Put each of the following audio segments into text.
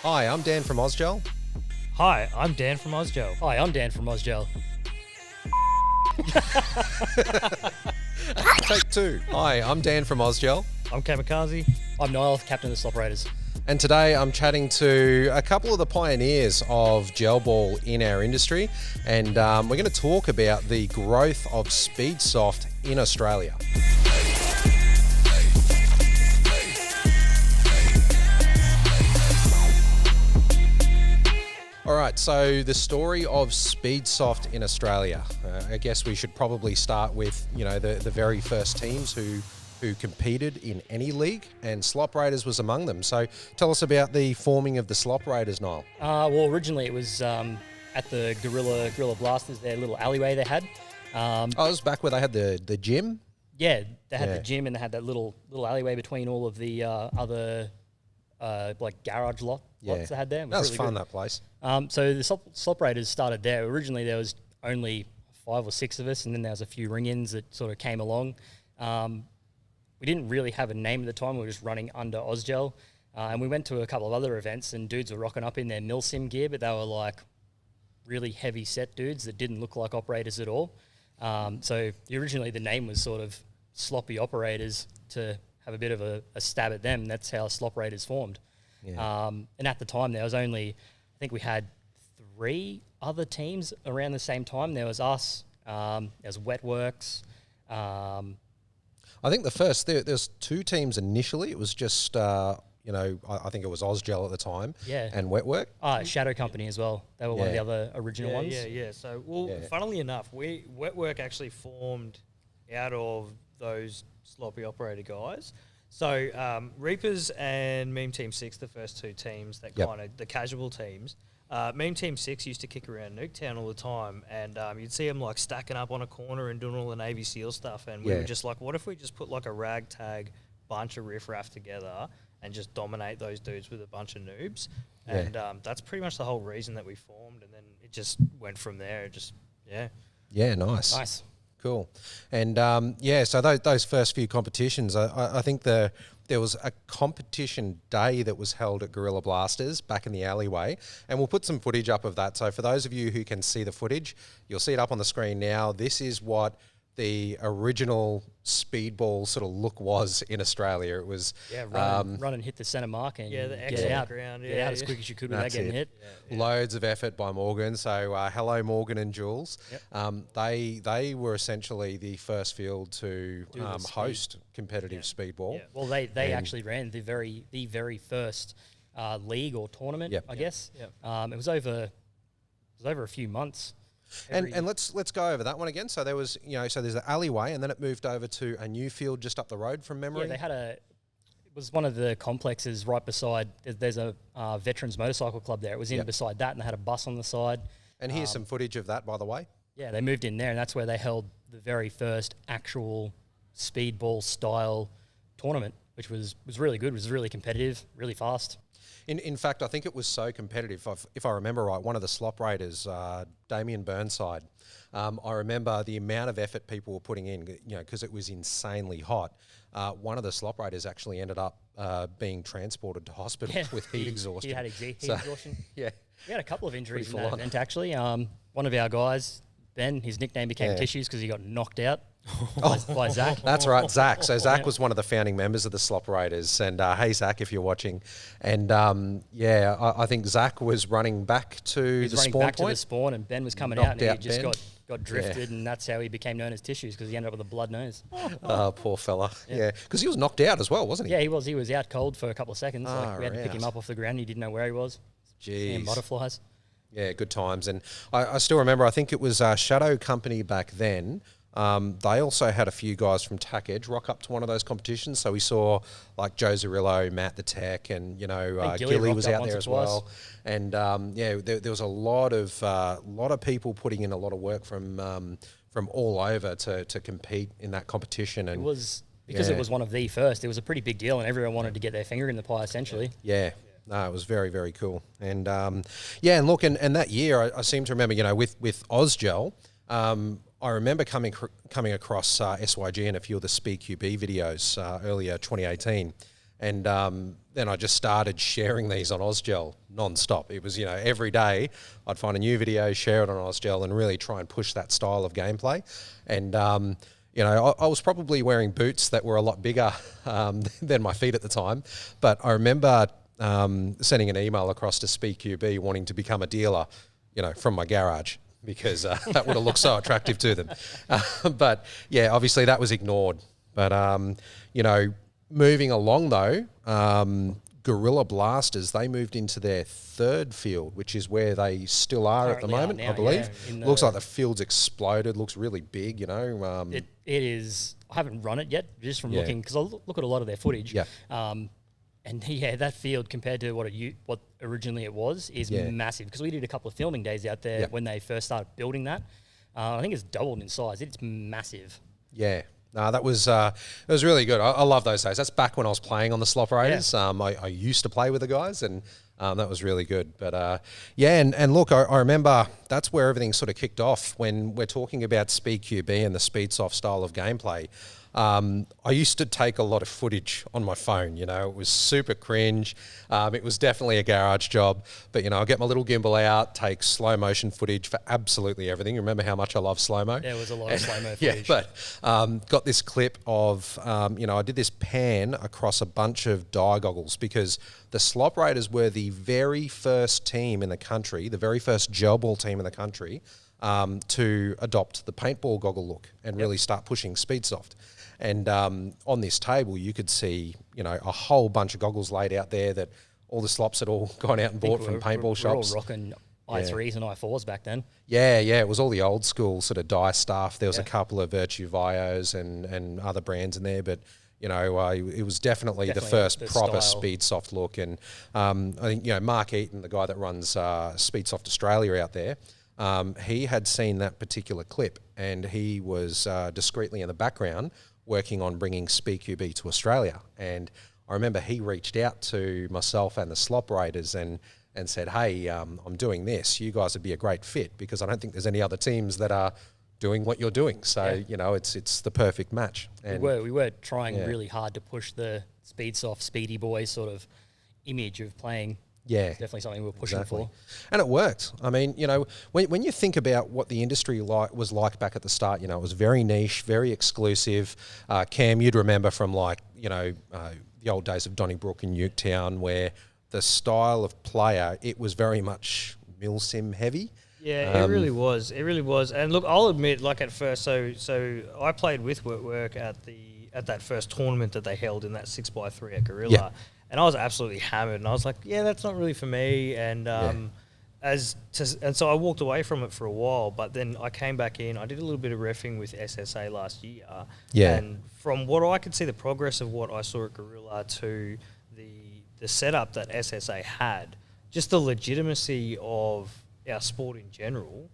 Hi, I'm Dan from Ozgel. Hi, I'm Dan from Ozgel. Hi, I'm Dan from Ozgel. Take two. Hi, I'm Dan from Ozgel. I'm Kamikaze. I'm Niall, captain of the Slop Raiders. And today I'm chatting to a couple of the pioneers of gel ball in our industry. And we're going to talk about the growth of Speedsoft in Australia. All right, so the story of Speedsoft in Australia. I guess we should probably start with, the very first teams who competed in any league, and Slop Raiders was among them. So tell us about the forming of the Slop Raiders, Niall. Well, originally it was at the Gorilla Blasters, their little alleyway they had. It was back where they had the gym? Yeah, they had the gym and they had that little alleyway between all of the other garage lots they had there. That was really fun, good. that place. So the Slop Raiders started there. Originally there was only 5 or 6 of us, and then there was a few ring-ins that sort of came along. We didn't really have a name at the time. We were just running under Ozgel. And we went to a couple of other events, and dudes were rocking up in their Milsim gear, but they were like really heavy set dudes that didn't look like operators at all. So originally the name was sort of Sloppy Operators to have a bit of a stab at them. That's how Slop Raiders formed. Yeah. And at the time there was only, I think we had 3 other teams around the same time. There was us, there was Wetworks. I think there's 2 teams initially. It was just, I think it was Ozgel at the time. Yeah. And Wetwork. Shadow Company as well. They were one of the other original ones. Yeah. So, funnily enough, Wetwork actually formed out of those sloppy operator guys. So, Reapers and Meme Team 6, the first 2 teams, that kind of the casual teams. Meme Team 6 used to kick around Nuketown all the time, and you'd see them like stacking up on a corner and doing all the Navy SEAL stuff, and we were just like, what if we just put like a ragtag bunch of riffraff together and just dominate those dudes with a bunch of noobs? And that's pretty much the whole reason that we formed, and then it just went from there. Yeah, nice. Cool. And so those first few competitions, I think there was a competition day that was held at Gorilla Blasters back in the alleyway, and we'll put some footage up of that. So for those of you who can see the footage, you'll see it up on the screen now. This is what the original speedball sort of look was in Australia. It was run and hit the centre mark and the get out, ground, get out as quick as you could without getting hit. Loads of effort by Morgan. So hello, Morgan and Jules. Yep. They were essentially the first field to host competitive speedball. Yeah. Well, they actually ran the very first league or tournament, I guess. Yep. It was over a few months. And let's go over that one again. So there was, so there's the alleyway, and then it moved over to a new field just up the road from memory. Yeah, it was one of the complexes right beside. There's a veterans motorcycle club there. It was beside that, and they had a bus on the side. And here's some footage of that, by the way. Yeah, they moved in there, and that's where they held the very first actual speedball style tournament, which was really good. It was really competitive, really fast. In fact, I think it was so competitive, if I remember right, one of the Slop Raiders, Damien Burnside, I remember the amount of effort people were putting in, because it was insanely hot. One of the Slop Raiders actually ended up being transported to hospital with heat exhaustion. He had heat exhaustion. Yeah. We had a couple of injuries in that event, actually. One of our guys, Ben, his nickname became Tissues because he got knocked out. By Zach. That's right, Zach. So Zach was one of the founding members of the Slop Raiders. And hey, Zach, if you're watching. And I think Zach was running back to the spawn point. Back to the spawn, and Ben was coming out, and he just got drifted, and that's how he became known as Tissues, because he ended up with a blood nose. Oh, poor fella. Yeah, because he was knocked out as well, wasn't he? Yeah, he was. He was out cold for a couple of seconds. We had to pick him up off the ground. He didn't know where he was. Jeez. And butterflies. Yeah, good times. And I still remember, I think it was Shadow Company back then. They also had a few guys from Tack Edge rock up to one of those competitions. So we saw like Joe Zarillo, Matt the Tech, and Gilly was out there as well. And there was a lot of people putting in a lot of work from all over to compete in that competition. And it was because it was one of the first. It was a pretty big deal, and everyone wanted to get their finger in the pie, essentially. Yeah. No, it was very, very cool. And and look, and that year I seem to remember, with Ozgel. I remember coming across SYG and a few of the Speed QB videos earlier 2018, And then I just started sharing these on Ozgel non-stop. It was, every day I'd find a new video, share it on Ozgel, and really try and push that style of gameplay. And, I was probably wearing boots that were a lot bigger than my feet at the time. But I remember sending an email across to SpeedQB wanting to become a dealer, from my garage, because that would have looked so attractive to them. But yeah, obviously that was ignored. But, moving along though, Guerrilla Blasters, they moved into their third field, which is where they still are at the moment, I believe. Yeah, looks like the field's exploded, looks really big, It is, I haven't run it yet, just from looking, because I look at a lot of their footage. Yeah. And that field compared to what originally it was is massive, because we did a couple of filming days out there when they first started building that. I think it's doubled in size. It's massive. Yeah. No, that was it was really good. I love those days. That's back when I was playing on the Slop Raiders. Yeah. I used to play with the guys, and that was really good. But and look, I remember that's where everything sort of kicked off when we're talking about SpeedQB and the Speedsoft style of gameplay. I used to take a lot of footage on my phone, it was super cringe. It was definitely a garage job, but I'll get my little gimbal out, take slow motion footage for absolutely everything. Remember how much I love slow-mo? There was a lot of slow-mo footage. Yeah, but got this clip of, I did this pan across a bunch of dye goggles, because the Slop Raiders were the very first team in the country, the very first gel ball team in the country, to adopt the paintball goggle look and really start pushing Speedsoft. And on this table, you could see, a whole bunch of goggles laid out there that all the slops had all gone out and bought from paintball shops. We were all rocking i3s and i4s back then. Yeah, it was all the old school sort of dye stuff. There was a couple of Virtue Vios and other brands in there, but it was definitely the first proper Speedsoft look. And I think Mark Eaton, the guy that runs Speedsoft Australia out there, he had seen that particular clip, and he was discreetly in the background working on bringing SpeedQB to Australia. And I remember he reached out to myself and the Slop Raiders and said, hey, I'm doing this. You guys would be a great fit, because I don't think there's any other teams that are doing what you're doing. So, it's the perfect match. And we were trying really hard to push the Speedsoft, Speedy Boy sort of image of playing. Yeah. Definitely something we were pushing for. And it worked. I mean, when you think about what the industry was like back at the start, it was very niche, very exclusive. Cam, you'd remember from the old days of Donnybrook and Nuketown, where the style of player, it was very much milsim heavy. Yeah, it really was. It really was. And look, I'll admit, at first, so I played with Work at that first tournament that they held in that 6x3 at Guerrilla. Yeah. And I was absolutely hammered, and I was like, "Yeah, that's not really for me." And so I walked away from it for a while. But then I came back in. I did a little bit of reffing with SSA last year. Yeah. And from what I could see, the progress of what I saw at Guerrilla to the setup that SSA had, just the legitimacy of our sport in general,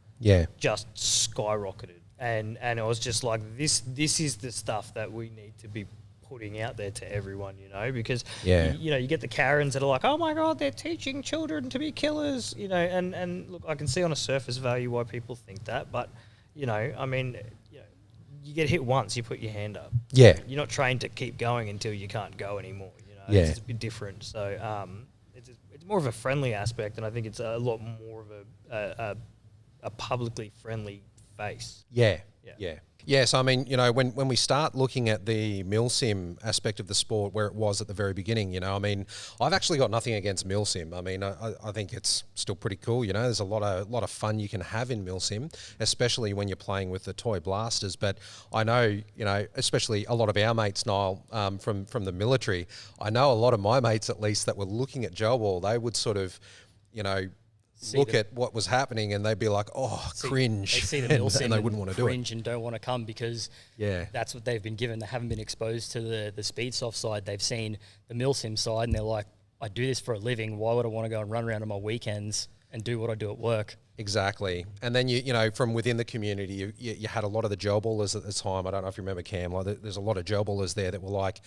just skyrocketed. And I was just like, this is the stuff that we need to be putting out there to everyone, because you get the Karens that are like, oh my God, they're teaching children to be killers, and look, I can see on a surface value why people think that, but you get hit once, you put your hand up. Yeah. You're not trained to keep going until you can't go anymore, It's a bit different. So it's more of a friendly aspect, and I think it's a lot more of a publicly friendly face. Yeah. Yes, I mean, when we start looking at the milsim aspect of the sport where it was at the very beginning, I've actually got nothing against milsim. I mean, I think it's still pretty cool. There's a lot of fun you can have in milsim, especially when you're playing with the toy blasters. But I know, especially a lot of our mates, Niall, from the military, I know a lot of my mates, at least, that were looking at gel ball, they would sort of, look at what was happening and they'd be like, cringe. They see the milsim and they wouldn't want to do it. Cringe and don't want to come, because that's what they've been given. They haven't been exposed to the Speedsoft side. They've seen the milsim side and they're like, I do this for a living. Why would I want to go and run around on my weekends and do what I do at work? Exactly. And then, from within the community, you had a lot of the gel ballers at the time. I don't know if you remember, Cam. There's a lot of gel ballers there that were like,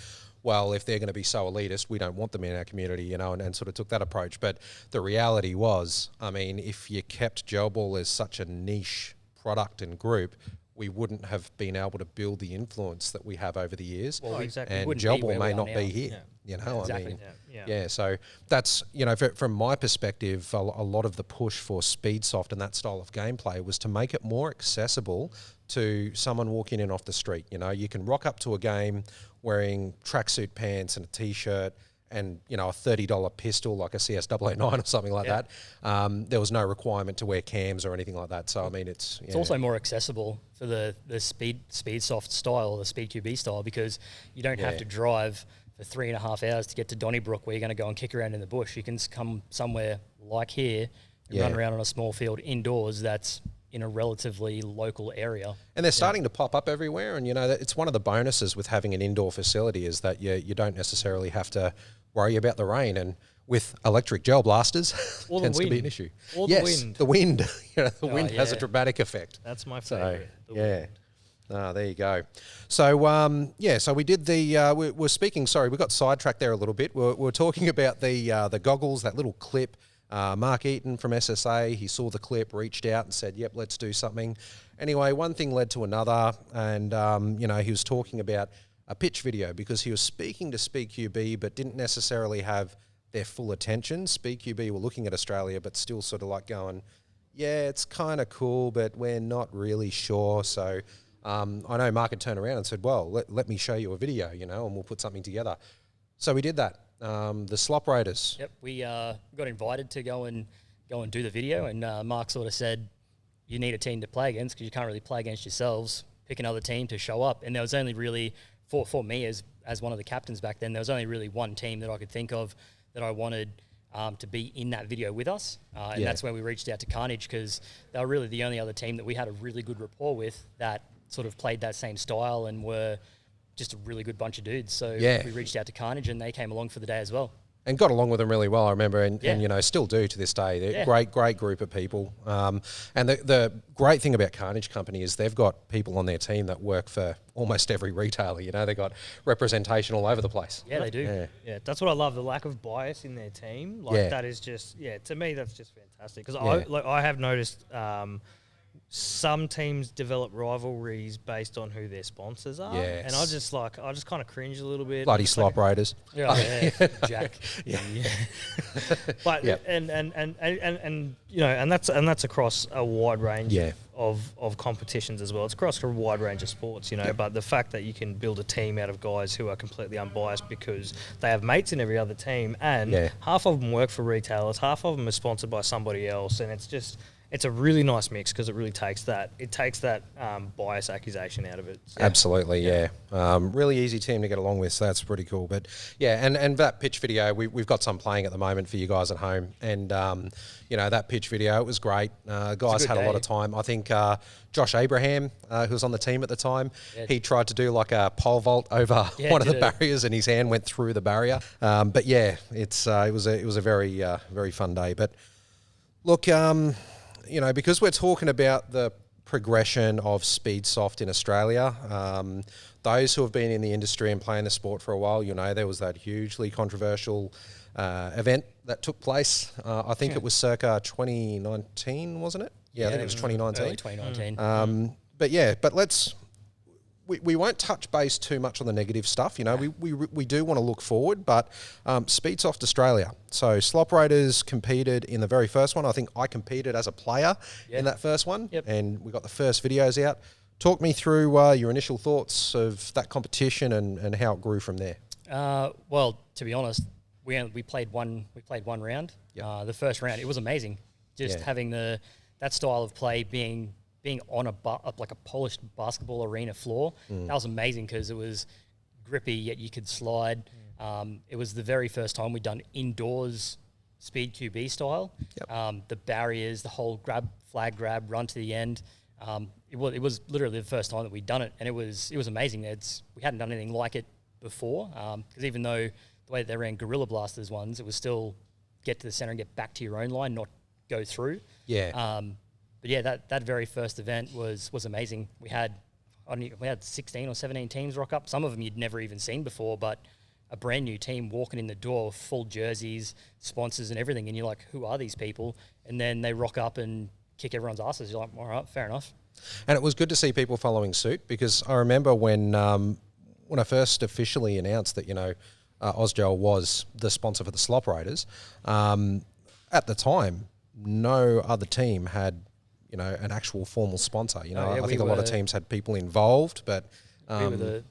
well, if they're going to be so elitist, we don't want them in our community, and sort of took that approach. But the reality was, if you kept gel ball as such a niche product and group, we wouldn't have been able to build the influence that we have over the years. Well, exactly. And wouldn't be gel ball where we may are not now. be here. Yeah. You know, Exactly. I mean, Yeah. so that's, you know, from my perspective, a lot of the push for Speedsoft and that style of gameplay was to make it more accessible to someone walking in off the street. You know, you can rock up to a game wearing tracksuit pants and a t-shirt and, you know, a $30 pistol like a CS009 or something like that. There was no requirement to wear cams or anything like that. So, I mean, it's also more accessible for the Speedsoft style, the Speed QB style, because you don't have to drive for 3.5 hours to get to Donnybrook where you're going to go and kick around in the bush. You can come somewhere like here and run around on a small field indoors that's in a relatively local area. And they're starting to pop up everywhere. And, you know, it's one of the bonuses with having an indoor facility is that you don't necessarily have to worry about the rain. And with electric gel blasters, Or the tends to be wind. an issue. Or the yes, wind. the wind. You know, the wind has a yeah. dramatic effect. That's my So, favourite. yeah. There you go. So, so we did we're speaking, sorry, we got sidetracked there a little bit. We're talking about the goggles, that little clip. Mark Eaton from SSA, he saw the clip, reached out and said, yep, let's do something. Anyway, one thing led to another, and, you know, he was talking about a pitch video because he was speaking to SpeedQB but didn't necessarily have their full attention. SpeedQB were looking at Australia but still sort of like going, yeah, it's kind of cool, but we're not really sure. So I know Mark had turned around and said, well, let me show you a video, you know, and we'll put something together. So we did that. The Slop Raiders. Yep, we got invited to go and do the video, and Mark sort of said, you need a team to play against because you can't really play against yourselves. Pick another team to show up. And there was only really, for me as one of the captains back then, there was only really one team that I could think of that I wanted to be in that video with us. And that's where we reached out to Carnage because they were really the only other team that we had a really good rapport with that sort of played that same style and were just a really good bunch of dudes. So we reached out to Carnage and they came along for the day as well. And got along with them really well, I remember, and you know, still do to this day. They're a great group of people. And the great thing about Carnage Company is they've got people on their team that work for almost every retailer. You know, they've got representation all over the place. Yeah, they do. Yeah, that's what I love, the lack of bias in their team. Like, that is just, to me, that's just fantastic. Because I have noticed some teams develop rivalries based on who their sponsors are. Yes. And I just kind of cringe a little bit. Bloody Slop Raiders. Yeah, Jack. But and you know, and that's across a wide range of competitions as well. It's across a wide range of sports, you know. But the fact that you can build a team out of guys who are completely unbiased because they have mates in every other team, and half of them work for retailers, half of them are sponsored by somebody else, and it's a really nice mix because it really takes that bias accusation out of it. So. Absolutely, really easy team to get along with, so that's pretty cool. But and that pitch video, we've got some playing at the moment for you guys at home, and you know, that pitch video, it was great. Guys had a lot of time. I think Josh Abraham, who was on the team at the time, he tried to do like a pole vault over one of the barriers, and his hand went through the barrier. But it was a very very fun day. But look, you know, because we're talking about the progression of Speedsoft in Australia, those who have been in the industry and playing the sport for a while, you know, there was that hugely controversial event that took place. I think it was circa 2019, wasn't it? Yeah, I think it was 2019. Early 2019. But we won't touch base too much on the negative stuff. You know, we do want to look forward, but Speedsoft Australia. So Slop Raiders competed in the very first one. I think I competed as a player in that first one, and we got the first videos out. Talk me through your initial thoughts of that competition and how it grew from there. Well, to be honest, we played one round. The first round, it was amazing. Just having that style of play being on like a polished basketball arena floor. That was amazing because it was grippy, yet you could slide. It was the very first time we'd done indoors Speed QB style. The barriers, the whole flag grab, run to the end. It was literally the first time that we'd done it, and it was amazing. We hadn't done anything like it before, because even though the way that they ran Gorilla Blasters ones, it was still get to the center and get back to your own line, not go through. But that very first event was amazing. We had 16 or 17 teams rock up. Some of them you'd never even seen before, but a brand new team walking in the door, full jerseys, sponsors and everything. And you're like, who are these people? And then they rock up and kick everyone's asses. You're like, all right, fair enough. And it was good to see people following suit, because I remember when I first officially announced that, Ausgel was the sponsor for the Slop Raiders, at the time, no other team had, an actual formal sponsor. I think a lot of teams had people involved, but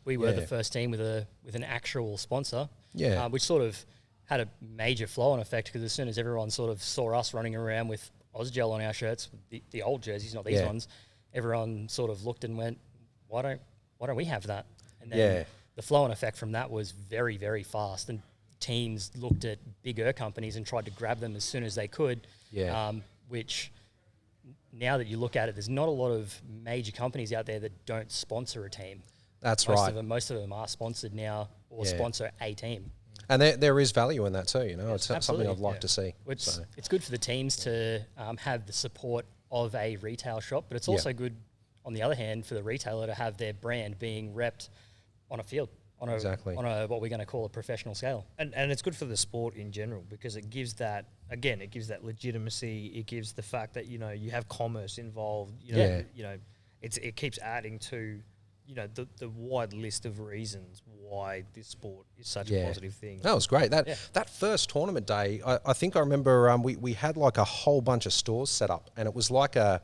we were the first team with an actual sponsor, Yeah. which sort of had a major flow-on effect, because as soon as everyone sort of saw us running around with Ausgel on our shirts, the old jerseys, not these ones, everyone sort of looked and went, why don't we have that? And then the flow-on effect from that was very, very fast, and teams looked at bigger companies and tried to grab them as soon as they could, which now that you look at it, there's not a lot of major companies out there that don't sponsor a team. That's most right. Most of them are sponsored now, or sponsor a team. And there is value in that too, It's Absolutely. something I'd like to see. It's good for the teams to have the support of a retail shop, but it's also good, on the other hand, for the retailer to have their brand being repped on a field, on a what we're going to call a professional scale. And it's good for the sport in general, because it gives that legitimacy. It gives the fact that, you have commerce involved, it keeps adding to, the wide list of reasons why this sport is such a positive thing. That was great. That first tournament day, I think I remember we had like a whole bunch of stores set up, and it was like a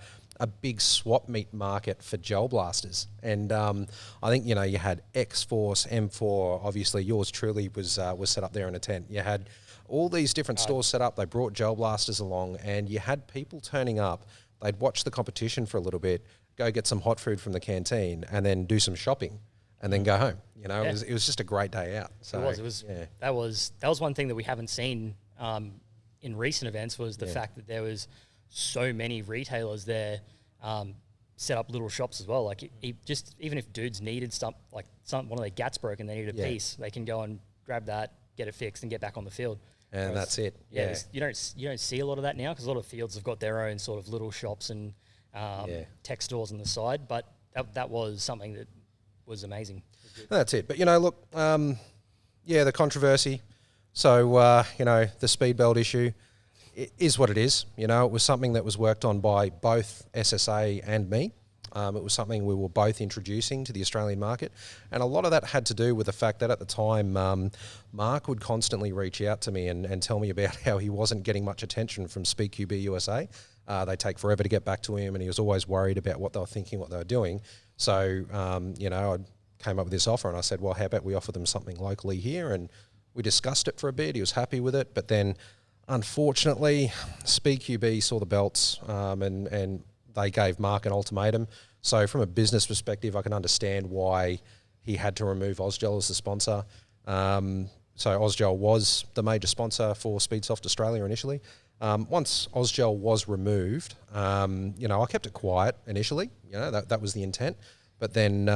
big swap meet market for gel blasters. And I think, you had X-Force, M4, obviously yours truly was set up there in a tent. You had all these different stores set up. They brought gel blasters along, and you had people turning up. They'd watch the competition for a little bit, go get some hot food from the canteen, and then do some shopping, and then go home. It was just a great day out. So it was. That was one thing that we haven't seen in recent events, was the fact that there was so many retailers there set up little shops as well. Like even if dudes needed one of their gats broken, they needed a piece, they can go and grab that, get it fixed, and get back on the field. And that's it. You don't see a lot of that now, because a lot of fields have got their own sort of little shops and tech stores on the side. But that was something that was amazing. That's it. But look, the controversy. So the speed belt issue. It is what it is. It was something that was worked on by both SSA and me. It was something we were both introducing to the Australian market. And a lot of that had to do with the fact that at the time, Mark would constantly reach out to me and tell me about how he wasn't getting much attention from Speed QB USA. They take forever to get back to him, and he was always worried about what they were thinking, what they were doing. So, I came up with this offer, and I said, well, how about we offer them something locally here? And we discussed it for a bit. He was happy with it. But then, unfortunately, Speed QB saw the belts, and they gave Mark an ultimatum. So from a business perspective, I can understand why he had to remove Ausgel as the sponsor. So Ausgel was the major sponsor for Speedsoft Australia initially. Once Ausgel was removed, I kept it quiet initially. That was the intent. But then,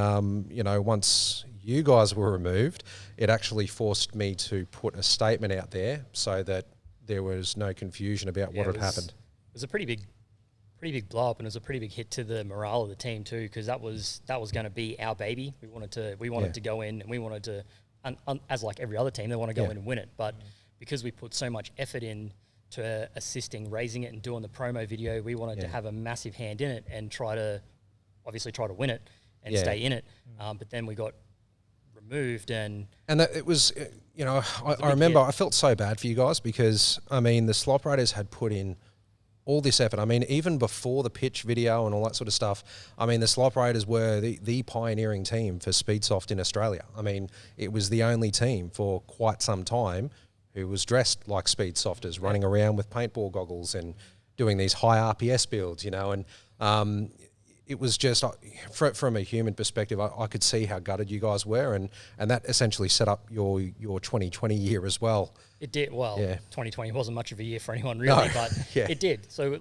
once you guys were removed, it actually forced me to put a statement out there so that there was no confusion about what had happened. It was a pretty big blow up, and it was a pretty big hit to the morale of the team too, because that was going to be our baby. We wanted to go in, and we wanted to, as like every other team, they want to go in and win it. But because we put so much effort in to assisting, raising it, and doing the promo video, we wanted to have a massive hand in it and try to win it and stay in it. But then we got removed, and that it was, I remember I felt so bad for you guys, because the Slop Raiders had put in all this effort. Even before the pitch video and all that sort of stuff, the Slop Raiders were the pioneering team for Speedsoft in Australia. It was the only team for quite some time who was dressed like Speedsofters, running around with paintball goggles and doing these high RPS builds, and it was just, from a human perspective, I could see how gutted you guys were, and that essentially set up your 2020 year as well. It did. Well, 2020 wasn't much of a year for anyone really, but it did. So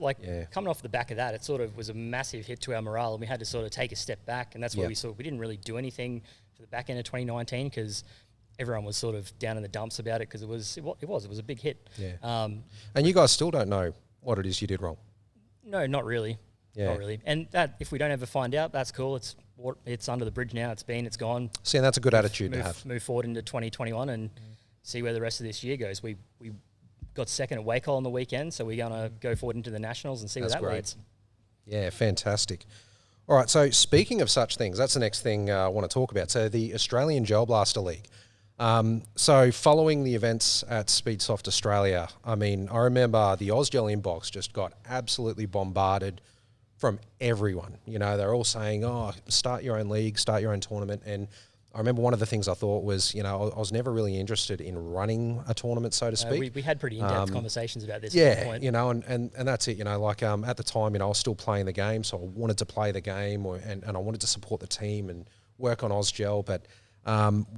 coming off the back of that, it sort of was a massive hit to our morale, and we had to sort of take a step back, and that's where we didn't really do anything for the back end of 2019, because everyone was sort of down in the dumps about it, because it was a big hit. Yeah. And you guys still don't know what it is you did wrong? No, not really. Yeah. Not really. And that, if we don't ever find out, that's cool. It's under the bridge now. It's gone. See, and that's a good attitude to have. Move forward into 2021 and see where the rest of this year goes. We got second at Wacol on the weekend, so we're going to go forward into the Nationals and see where that leads. Yeah, fantastic. All right, so speaking of such things, that's the next thing I want to talk about. So the Australian Gel Blaster League. So following the events at Speedsoft Australia, I mean, I remember the Ozgel inbox just got absolutely bombarded from everyone. You know, they're all saying, oh, start your own league, start your own tournament. And I remember one of the things I thought was, you know, I was never really interested in running a tournament, so to speak. We had pretty in-depth conversations about this. Yeah, at that point. you know, and that's it. You know, like at the time, you know, I was still playing the game, so I wanted to play the game, and I wanted to support the team and work on Ozgel. But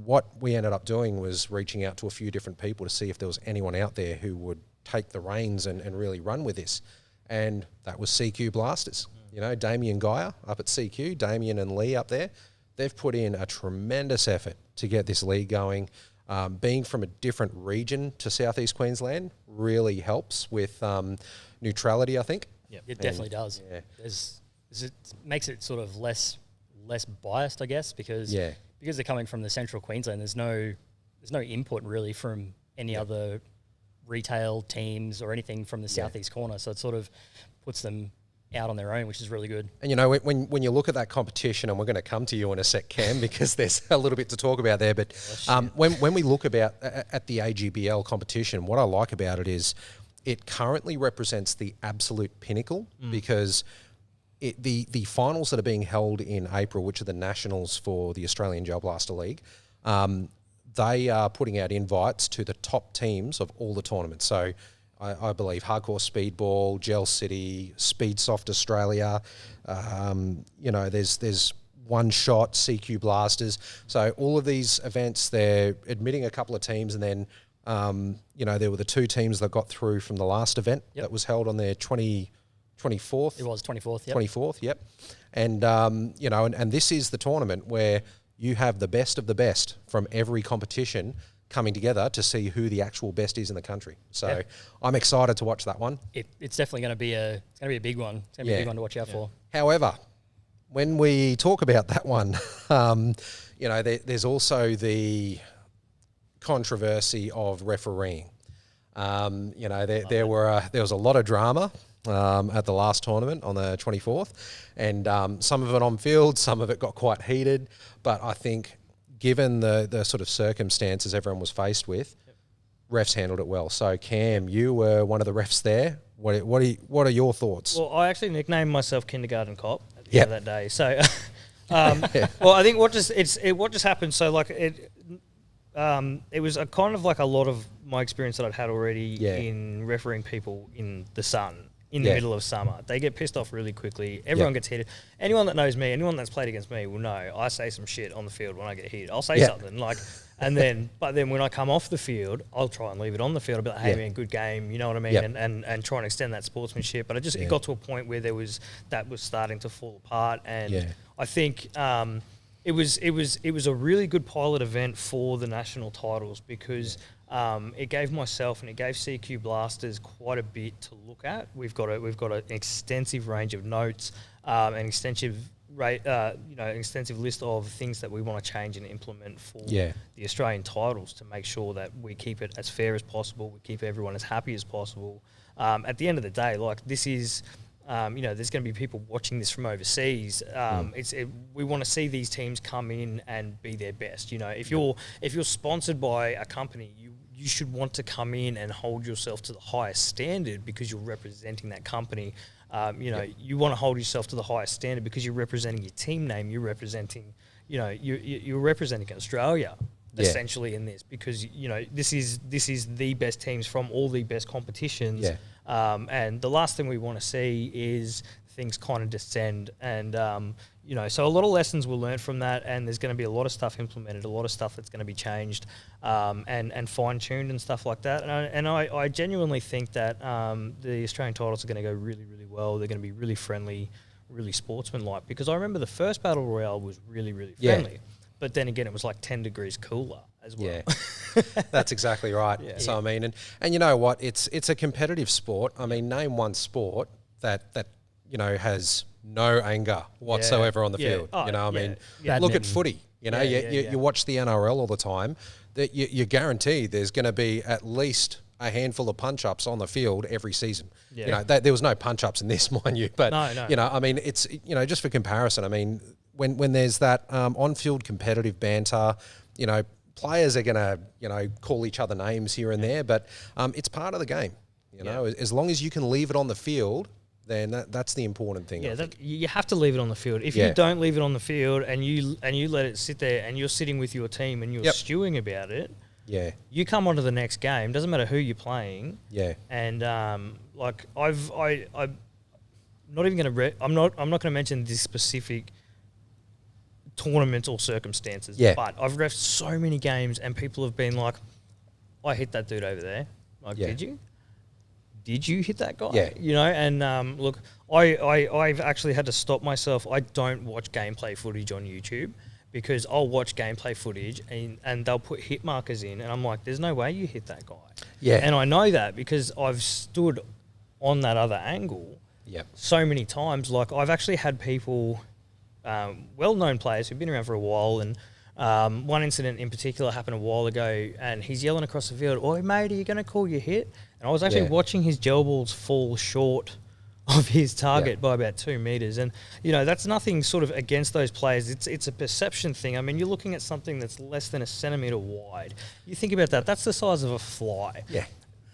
what we ended up doing was reaching out to a few different people to see if there was anyone out there who would take the reins and really run with this. And that was CQ Blasters. You know, Damien Geyer up at CQ, Damien and Lee up there. They've put in a tremendous effort to get this league going. Being from a different region to Southeast Queensland really helps with neutrality, I think. Yeah, it definitely does. Yeah. It makes it sort of less biased, I guess, because they're coming from the central Queensland. There's no input really from any other retail teams or anything from the southeast corner. So it sort of puts them out on their own, which is really good. And you know, when you look at that competition, and we're going to come to you in a sec, Cam, because there's a little bit to talk about there. But when we look at the AGBL competition, what I like about it is it currently represents the absolute pinnacle because the finals that are being held in April, which are the nationals for the Australian Gel Blaster League, they are putting out invites to the top teams of all the tournaments. So I believe Hardcore Speedball, Gel City, Speedsoft Australia, you know, there's One Shot, CQ Blasters. So all of these events, they're admitting a couple of teams, and then, you know, there were the two teams that got through from the last event that was held on their 24th. It was 24th, yep. 24th, yep. And, you know, and this is the tournament where you have the best of the best from every competition coming together to see who the actual best is in the country. So I'm excited to watch that one. It's definitely going to be a big one. It's going to be a big one to watch out for. However, when we talk about that one, you know, there's also the controversy of refereeing. You know, there was a lot of drama at the last tournament on the 24th, and some of it on field, some of it got quite heated. But I think, given the sort of circumstances everyone was faced with, refs handled it well. So, Cam, you were one of the refs there. What are your thoughts? Well, I actually nicknamed myself Kindergarten Cop at the end of that day. So, well, I think what just happened. So, like it was a kind of like a lot of my experience that I'd had already in refereeing people in the sun. In the middle of summer. They get pissed off really quickly. Everyone gets heated. Anyone that knows me, anyone that's played against me will know I say some shit on the field when I get heated. I'll say something like, but then when I come off the field, I'll try and leave it on the field. I'll be like, hey man, good game, you know what I mean? And try and extend that sportsmanship. But it got to a point where that was starting to fall apart. And I think it was a really good pilot event for the national titles because it gave myself and it gave CQ Blasters quite a bit to look at. We've got an extensive range of notes, an extensive list of things that we want to change and implement for the Australian titles to make sure that we keep it as fair as possible, we keep everyone as happy as possible. At the end of the day, like this is. You know, there's going to be people watching this from overseas. We want to see these teams come in and be their best. You know, if you're sponsored by a company, you should want to come in and hold yourself to the highest standard because you're representing that company. You know, you want to hold yourself to the highest standard because you're representing your team name. You're representing, you know, you're representing Australia essentially in this because you know this is the best teams from all the best competitions. And the last thing we want to see is things kind of descend. And, you know, so a lot of lessons were learned from that, and there's going to be a lot of stuff implemented, a lot of stuff that's going to be changed and fine-tuned and stuff like that. And I genuinely think that the Australian titles are going to go really, really well. They're going to be really friendly, really sportsmanlike, because I remember the first Battle Royale was really, really friendly. But then again, it was like 10 degrees cooler as well. That's exactly right. So, I mean, and you know what? It's a competitive sport. I mean, name one sport that you know, has no anger whatsoever on the field. You know, I mean, look at footy. You know, you watch the NRL all the time. That you guarantee there's going to be at least a handful of punch-ups on the field every season. Yeah. You know, there was no punch-ups in this, mind you. But, No. you know, I mean, it's, you know, just for comparison, I mean, when there's that on-field competitive banter, you know, players are going to, you know, call each other names here and there, but it's part of the game. You know, as long as you can leave it on the field, then that's the important thing. Yeah, you have to leave it on the field. If you don't leave it on the field and you let it sit there and you're sitting with your team and you're stewing about it, you come on to the next game. Doesn't matter who you're playing. Yeah, and like I'm not even going to. I'm not going to mention this specific tournament or circumstances. Yeah. But I've refed so many games and people have been like, "I hit that dude over there." Like, did you? Did you hit that guy? Yeah. You know, and look, I've actually had to stop myself. I don't watch gameplay footage on YouTube because I'll watch gameplay footage and they'll put hit markers in and I'm like, there's no way you hit that guy. Yeah. And I know that because I've stood on that other angle so many times. Like, I've actually had people, well-known players who've been around for a while, and one incident in particular happened a while ago and he's yelling across the field, "Oi, mate, are you going to call your hit?" And I was actually watching his gel balls fall short of his target by about 2 meters. And, you know, that's nothing sort of against those players. It's a perception thing. I mean, you're looking at something that's less than a centimetre wide. You think about that. That's the size of a fly. Yeah.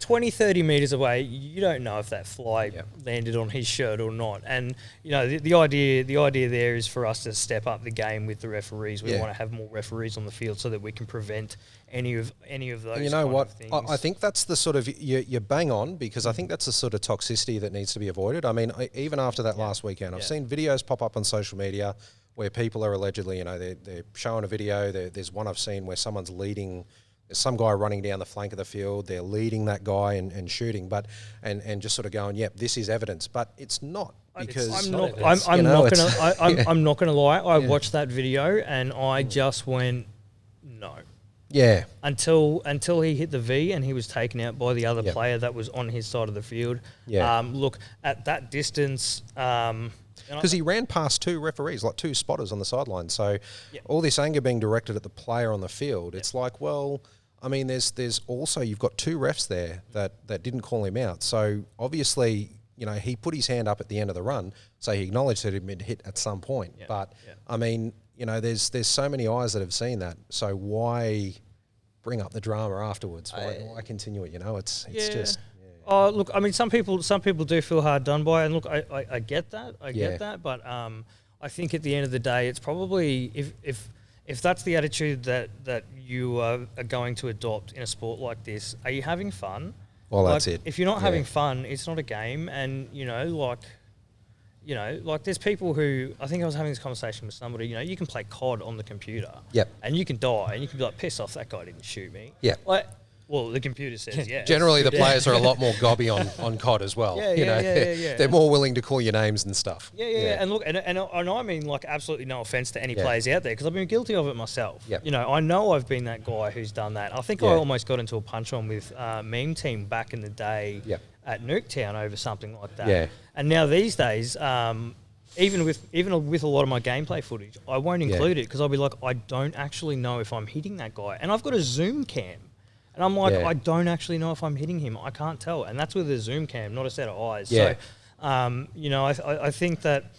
20, 30 metres away, you don't know if that fly landed on his shirt or not. And, you know, the idea there is for us to step up the game with the referees. We want to have more referees on the field so that we can prevent any of those. And you know what? Things. I think that's the sort of you bang on, because I think that's the sort of toxicity that needs to be avoided. I mean, even after that last weekend, I've seen videos pop up on social media where people are allegedly, you know, they're showing a video. There's one I've seen where someone's leading. There's some guy running down the flank of the field. They're leading that guy and shooting, but and just sort of going, "Yep, this is evidence," but it's not, because I'm not gonna lie. I watched that video and I just went, no. Yeah. Until he hit the V and he was taken out by the other player that was on his side of the field. Yeah. Look, at that distance, because he ran past 2 referees, like 2 spotters on the sideline. So all this anger being directed at the player on the field, it's like, well, I mean, there's also, you've got 2 refs there that didn't call him out. So obviously, you know, he put his hand up at the end of the run, so he acknowledged that he'd been hit at some point. Yeah. But I mean, you know, there's so many eyes that have seen that. So why bring up the drama afterwards? Why continue it? You know, it's just. Oh, look, I mean, some people do feel hard done by, and look, I get that, get that, but I think at the end of the day, it's probably if that's the attitude that you are going to adopt in a sport like this, are you having fun? Well, like, that's it. If you're not having fun, it's not a game, and like there's people who, I think I was having this conversation with somebody, you know, you can play COD on the computer, and you can die, and you can be like, piss off, that guy didn't shoot me. Like, well, the computer says yes. Generally, the players are a lot more gobby on COD as well. They're more willing to call your names and stuff. And look, and I mean, like, absolutely no offense to any players out there, because I've been guilty of it myself. You know, I know I've been that guy who's done that. I think I almost got into a punch-on with Meme Team back in the day at Nuketown over something like that. And now these days, even with a lot of my gameplay footage, I won't include it, because I'll be like, I don't actually know if I'm hitting that guy. And I've got a zoom cam. And I'm like, I don't actually know if I'm hitting him. I can't tell. And that's with a zoom cam, not a set of eyes. So, you know, I think that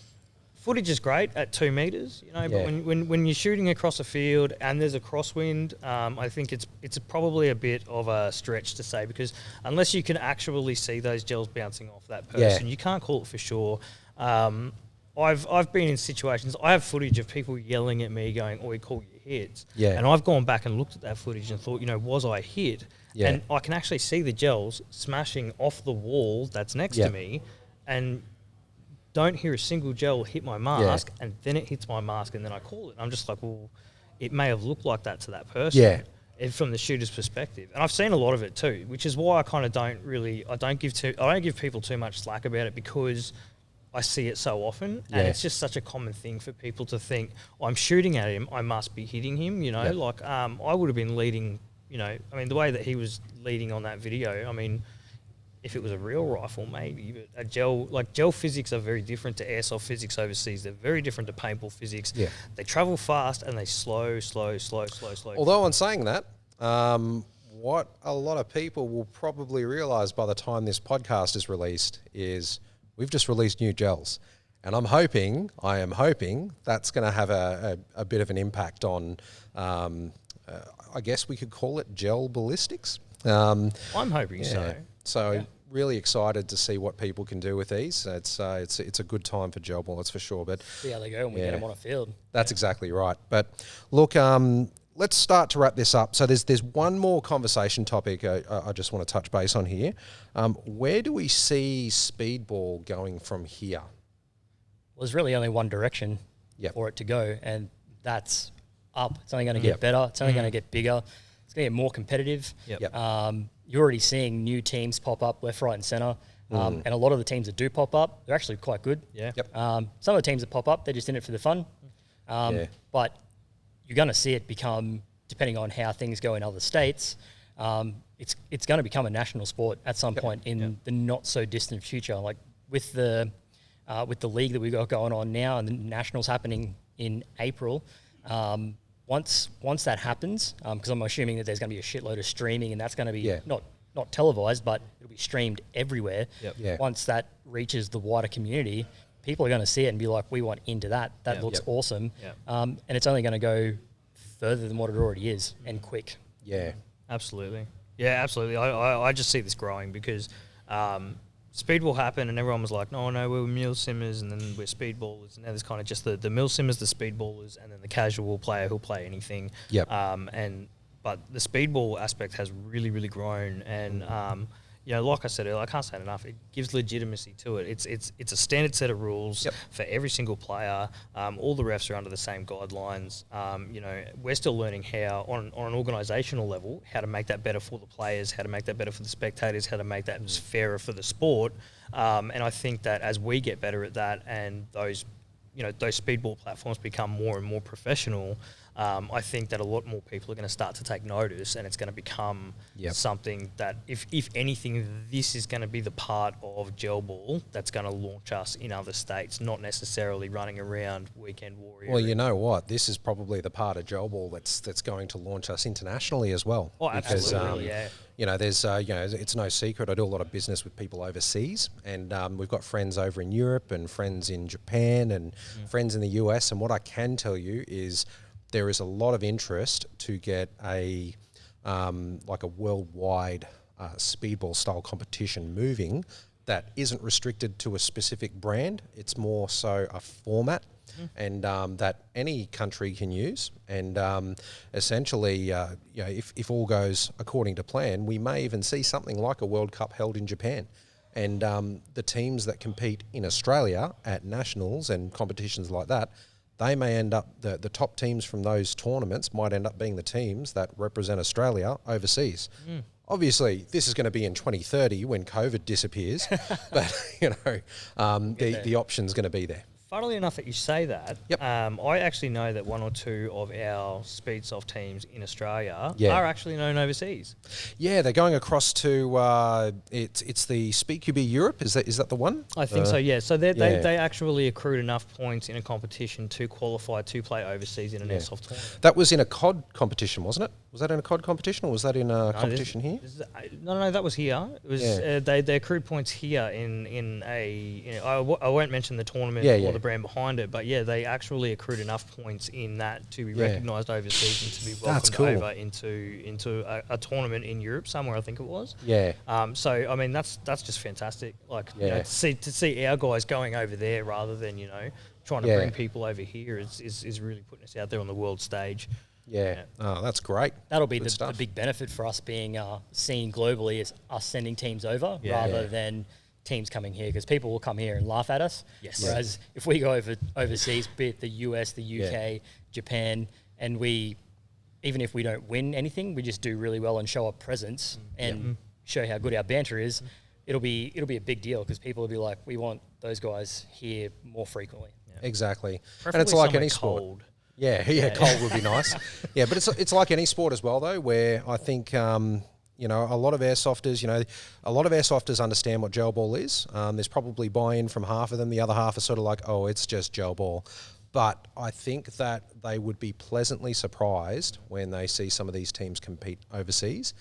footage is great at 2 meters, you know, but when you're shooting across a field and there's a crosswind, I think it's probably a bit of a stretch to say, because unless you can actually see those gels bouncing off that person, you can't call it for sure. I've been in situations, I have footage of people yelling at me going, "Oh, we call you hits." And I've gone back and looked at that footage and thought, you know, was I hit? And I can actually see the gels smashing off the wall that's next to me, and don't hear a single gel hit my mask, and then it hits my mask, and then I call it. I'm just like, well, it may have looked like that to that person. From the shooter's perspective. And I've seen a lot of it too, which is why I kind of I don't give people too much slack about it, because I see it so often, and it's just such a common thing for people to think, I'm shooting at him, I must be hitting him, you know, like I would have been leading, you know, I mean, the way that he was leading on that video, I mean, if it was a real rifle, maybe, but a gel physics are very different to airsoft physics overseas. They're very different to paintball physics. They travel fast and they slow. Although on saying that, what a lot of people will probably realise by the time this podcast is released is we've just released new gels. And I am hoping that's going to have a bit of an impact on, I guess we could call it gel ballistics. I'm hoping so. So really excited to see what people can do with these. It's a good time for gel ball, that's for sure. But see how they go when we get them on a field. That's exactly right. But look, let's start to wrap this up. So there's one more conversation topic I just want to touch base on here. Where do we see speedball going from here? Well, there's really only one direction for it to go, and that's up. It's only going to get better. It's only going to get bigger. It's going to get more competitive. You're already seeing new teams pop up left, right, and centre. And a lot of the teams that do pop up, they're actually quite good. Some of the teams that pop up, they're just in it for the fun. But you're going to see it become, depending on how things go in other states, it's going to become a national sport at some point in the not so distant future. Like with the league that we've got going on now and the nationals happening in April, once that happens, because I'm assuming that there's going to be a shitload of streaming, and that's going to be not televised, but it'll be streamed everywhere. Once that reaches the wider community, people are going to see it and be like, we want into that. That looks awesome. And it's only going to go further than what it already is, and quick. Absolutely. Yeah, absolutely. I just see this growing because speed will happen, and everyone was like, no, we're mill simmers, and then we're speedballers. And now there's kind of just the mill simmers, the speedballers, and then the casual player who'll play anything. But the speedball aspect has really, really grown, and like I said earlier, I can't say it enough. It gives legitimacy to it. It's a standard set of rules for every single player. All the refs are under the same guidelines. We're still learning how, on an organisational level, how to make that better for the players, how to make that better for the spectators, how to make that fairer for the sport. And I think that as we get better at that, and those speedball platforms become more and more professional, I think that a lot more people are going to start to take notice, and it's going to become something that, if anything, this is going to be the part of gel ball that's going to launch us in other states, not necessarily running around weekend warrior. Well, you know what? This is probably the part of gel ball that's going to launch us internationally as well. Oh, absolutely, there's it's no secret. I do a lot of business with people overseas, and we've got friends over in Europe and friends in Japan and friends in the US. And what I can tell you is there is a lot of interest to get a worldwide speedball style competition moving that isn't restricted to a specific brand. It's more so a format and that any country can use. And essentially, if all goes according to plan, we may even see something like a World Cup held in Japan. And the teams that compete in Australia at nationals and competitions like that, they may end up, the top teams from those tournaments might end up being the teams that represent Australia overseas. Obviously, this is going to be in 2030 when COVID disappears, but the option's going to be there. Funnily enough that you say that, I actually know that one or two of our Speedsoft teams in Australia are actually known overseas. Yeah, they're going across to it's the SpeedQB Europe. Is that the one? I think so. Yeah. So they actually accrued enough points in a competition to qualify to play overseas in an airsoft tournament. That was in a COD competition, wasn't it? Was that in a COD competition, or was that in a competition here? No, that was here. It was they accrued points here in a. I won't mention the tournament or the brand behind it, but they actually accrued enough points in that to be recognised overseas and to be welcomed over into a tournament in Europe somewhere, I think it was. So I mean that's just fantastic. Like to see our guys going over there rather than trying to bring people over here is really putting us out there on the world stage. Oh, that's great. That'll be the big benefit for us being seen globally, is us sending teams over rather than teams coming here, because people will come here and laugh at us. Whereas if we go overseas, be it the US, the UK, Japan, and even if we don't win anything, we just do really well and show our presence and show how good our banter is, it'll be a big deal, because people will be like, we want those guys here more frequently. Exactly. Preferably and it's like any cold. sport. Cold would be nice. But it's like any sport as well, though, where I think a lot of airsofters understand what gel ball is. There's probably buy-in from half of them. The other half are sort of like, oh, it's just gel ball. But I think that they would be pleasantly surprised when they see some of these teams compete overseas,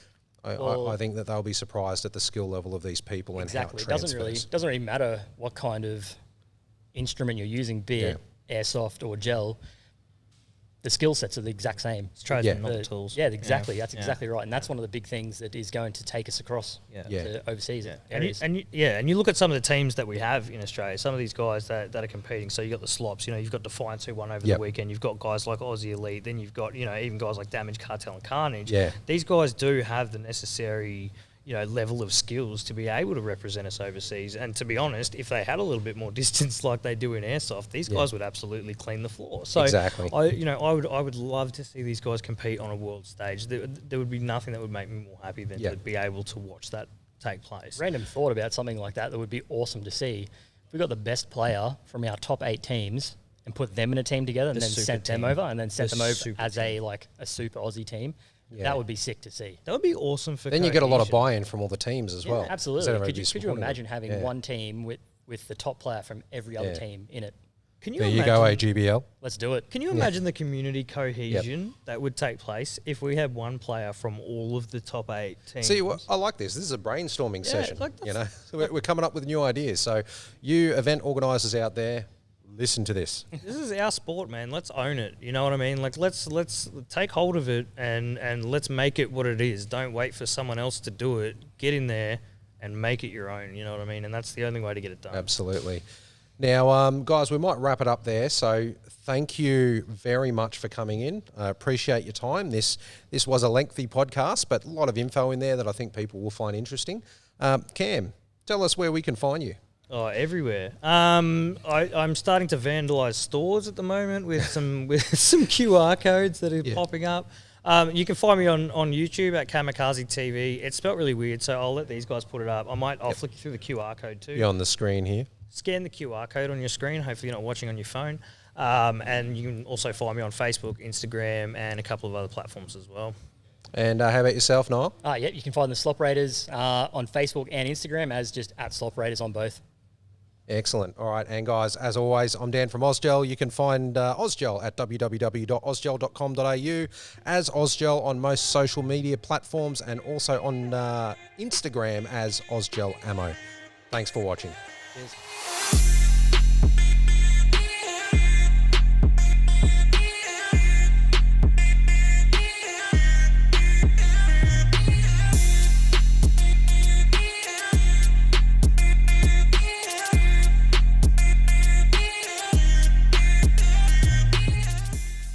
I think that they'll be surprised at the skill level of these people and how it transfers. It doesn't really matter what kind of instrument you're using, be it airsoft or gel. The skill sets are the exact same. It's Trojan, not the tools. Yeah, exactly. That's exactly right, and that's one of the big things that is going to take us across to overseas areas. And you look at some of the teams that we have in Australia. Some of these guys that are competing. So you got the Slops. You've got Defiance who won over the weekend. You've got guys like Aussie Elite. Then you've got even guys like Damage, Cartel, and Carnage. Yeah. These guys do have the necessary level of skills to be able to represent us overseas. And to be honest, if they had a little bit more distance like they do in airsoft, these guys would absolutely clean the floor. So exactly. I would love to see these guys compete on a world stage. There would be nothing that would make me more happy than to be able to watch that take place. Random thought about something like that would be awesome to see. If we got the best player from our top 8 teams and put them in a team together and then sent them over and then sent them over as a super Aussie team. Yeah. That would be sick to see. That would be awesome for then cohesion. You get a lot of buy-in from all the teams as well. Absolutely. Could you imagine having one team with the top player from every other team in it? There you go, AGBL. Let's do it. Can you imagine the community cohesion that would take place if we had one player from all of the top 8 teams? See, I like this. This is a brainstorming session. So we're coming up with new ideas. So you event organisers out there, listen to this. This is our sport, man. Let's own it. You know what I mean? Like let's take hold of it and let's make it what it is. Don't wait for someone else to do it. Get in there and make it your own. You know what I mean? And that's the only way to get it done. Absolutely. Now, guys, we might wrap it up there. So thank you very much for coming in. I appreciate your time. This was a lengthy podcast, but a lot of info in there that I think people will find interesting. Cam, tell us where we can find you. Oh, everywhere. I'm starting to vandalise stores at the moment with some QR codes that are popping up. You can find me on YouTube at Kamikaze TV. It's spelt really weird, so I'll let these guys put it up. I'll flick you through the QR code too. Be on the screen here. Scan the QR code on your screen. Hopefully you're not watching on your phone. And you can also find me on Facebook, Instagram, and a couple of other platforms as well. And how about yourself, Niall? You can find the Slop Raiders on Facebook and Instagram as just at Slop Raiders on both. Excellent. All right. And guys, as always, I'm Dan from Ozgel. You can find Ozgel at www.ozgel.com.au, as Ozgel on most social media platforms, and also on Instagram as Ozgel Ammo. Thanks for watching. Cheers.